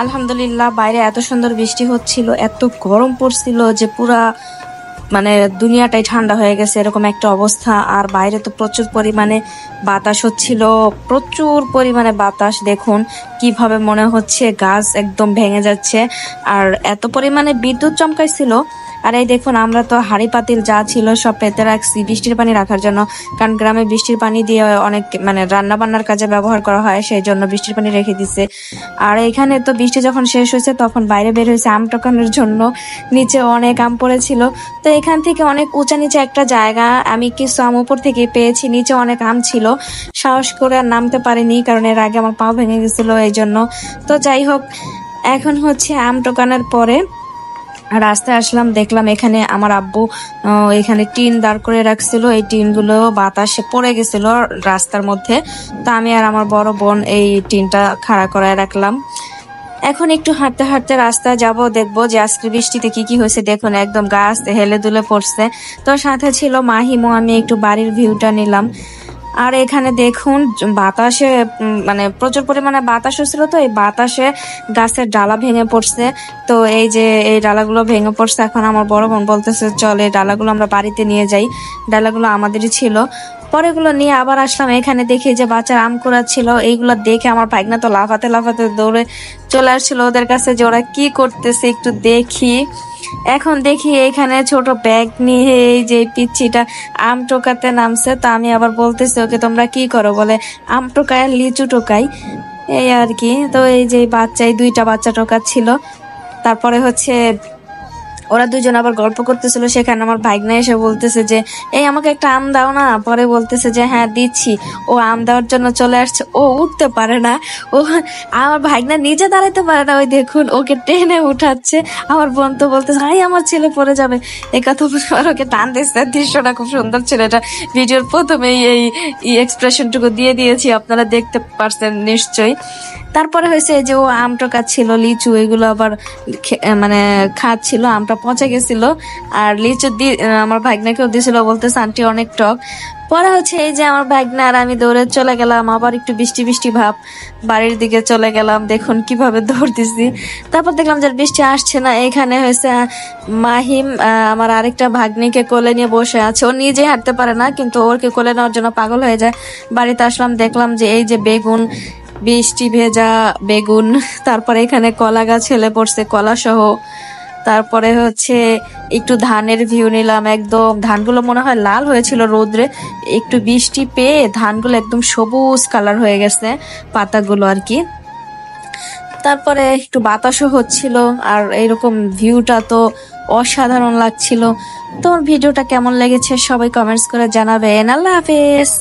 আলহামদুলিল্লাহ বাইরে এত সুন্দর বৃষ্টি হচ্ছিল, এত গরম পড়ছিল যে পুরা মানে দুনিয়াটাই ঠান্ডা হয়ে গেছে এরকম একটা অবস্থা। আর বাইরে তো প্রচুর পরিমাণে বাতাস হচ্ছিল, প্রচুর পরিমাণে বাতাস। দেখুন কিভাবে মনে হচ্ছে গাছ একদম ভেঙে যাচ্ছে, আর এত পরিমাণে বিদ্যুৎ চমকাইছিল। আর এই দেখুন আমরা তো হাঁড়ি পাতিল যা ছিল সব পেতে রাখছি বৃষ্টির পানি রাখার জন্য, কারণ গ্রামে বৃষ্টির পানি দিয়ে অনেক মানে রান্না বান্নার কাজে ব্যবহার করা হয়, সেই জন্য বৃষ্টির পানি রেখে দিছে। আর এখানে তো বৃষ্টি যখন শেষ হয়েছে তখন বাইরে বের হয়েছে আম টকানোর জন্য, নিচে অনেক আম পড়েছিল। তো এখান থেকে অনেক উঁচা নিচে একটা জায়গা, আমি কিছু আম উপর থেকে পেয়েছি, নিচে অনেক আম ছিল, সাহস করে আর নামতে পারিনি কারণ এর আগে আমার পা ভেঙে গেছিল এই জন্য। তো যাই হোক, এখন হচ্ছে আম টোকানোর পরে রাস্তায় আসলাম, দেখলাম এখানে আমার আব্বু এখানে টিন দাঁড় করে রাখছিল, এই টিনগুলো বাতাসে পড়ে গেছিল রাস্তার মধ্যে। তো আমি আর আমার বড় বোন এই টিনটা খাড়া করায় রাখলাম। এখন একটু হাঁটতে হাঁটতে রাস্তা যাব, দেখবো যে আজকে বৃষ্টিতে কি কি হয়েছে। দেখুন একদম গাছ হেলে দুলে পড়ছে। তো সাথে ছিল মাহিমো, আমি একটু বাড়ির ভিউটা নিলাম। আর এখানে দেখুন বাতাসে মানে প্রচুর পরিমাণে বাতাস হচ্ছিল, তো এই বাতাসে গাছের ডালা ভেঙে পড়ছে। তো এই যে এই ডালাগুলো ভেঙে পড়ছে, এখন আমার বড় বোন বলতেছে চল এই ডালাগুলো আমরা বাড়িতে নিয়ে যাই, ডালাগুলো আমাদেরই ছিল। পরে এগুলো নিয়ে আবার আসলাম, এখানে দেখি যে বাচ্চার আম কুড়াচ্ছিল, এইগুলো দেখে আমার ভাগনা তো লাফাতে লাফাতে দৌড়ে চলে আসছিল ওদের কাছে যে ওরা কি করতেছে একটু দেখি। এখন দেখি এখানে ছোট ব্যাগ নিয়ে এই যে পিচ্ছিটা আম টোকাতে নামছে। তো আমি আবার বলতেছি ওকে তোমরা কি করো, বলে আম টোকায় আর লিচু টোকাই, এই আর কি। তো এই যে বাচ্চাই দুইটা বাচ্চা টোকাচ্ছিল। তারপরে হচ্ছে ওরা দুজন আবার গল্প করতেছিল, সেখানে আমার ভাগনা এসে বলতেছে যে এই আমাকে একটা আম দাও না। পরে বলতেছে যে হ্যাঁ দিচ্ছি। ও আম দেওয়ার জন্য চলে আসছে, ও উঠতে পারে না, ও আমার ভাগনা নিজে দাঁড়াতে পারে না, ওই দেখুন ওকে টেনে উঠাচ্ছে। আমার বোন তো বলতেছে হাই আমার ছেলে পড়ে যাবে, এই কথা ওকে টান দিচ্ছে। দৃশ্যটা খুব সুন্দর ছিল, এটা ভিডিওর প্রথমেই এই এক্সপ্রেশনটুকু দিয়ে দিয়েছি, আপনারা দেখতে পারছেন নিশ্চয়ই। তারপরে হয়েছে যে ও আম টোকাচ্ছিল, লিচু এগুলো আবার মানে খাচ্ছিল, আমটা পচে গেছিল। আর লিচু আমার ভাগনাকেও দিয়েছিল, বলতেছে আন্টি অনেক টক। পরে হচ্ছে এই যে আমার ভাগনা আর আমি দৌড়ে চলে গেলাম, আবার একটু বৃষ্টি বৃষ্টি ভাব, বাড়ির দিকে চলে গেলাম। দেখুন কিভাবে দৌড় দিছি। তারপর দেখলাম যে বৃষ্টি আসছে না। এখানে হয়েছে মাহিম আমার আরেকটা ভাগ্নিকে কোলে নিয়ে বসে আছে, ও নিজে হাঁটতে পারে না কিন্তু ওরকে কোলে নেওয়ার জন্য পাগল হয়ে যায়। বাড়িতে আসলাম, দেখলাম যে এই যে বেগুন, বৃষ্টি ভেজা বেগুন, তারপরে এখানে কলা গাছ হেলে পড়ছে কলা সহ। তারপরে হচ্ছে একটু ধানের ভিউ নিলাম, একদম ধানগুলো মনে হয় লাল হয়েছিল রোদ্রে, একটু বৃষ্টি পেয়ে ধানগুলো একদম সবুজ কালার হয়ে গেছে পাতাগুলো আর কি। তারপরে একটু বাতাসও হচ্ছিল, আর এইরকম ভিউটা তো অসাধারণ লাগছিল। তো ভিডিওটা কেমন লেগেছে সবাই কমেন্টস করে জানাবেন। আল্লাহ হাফেজ।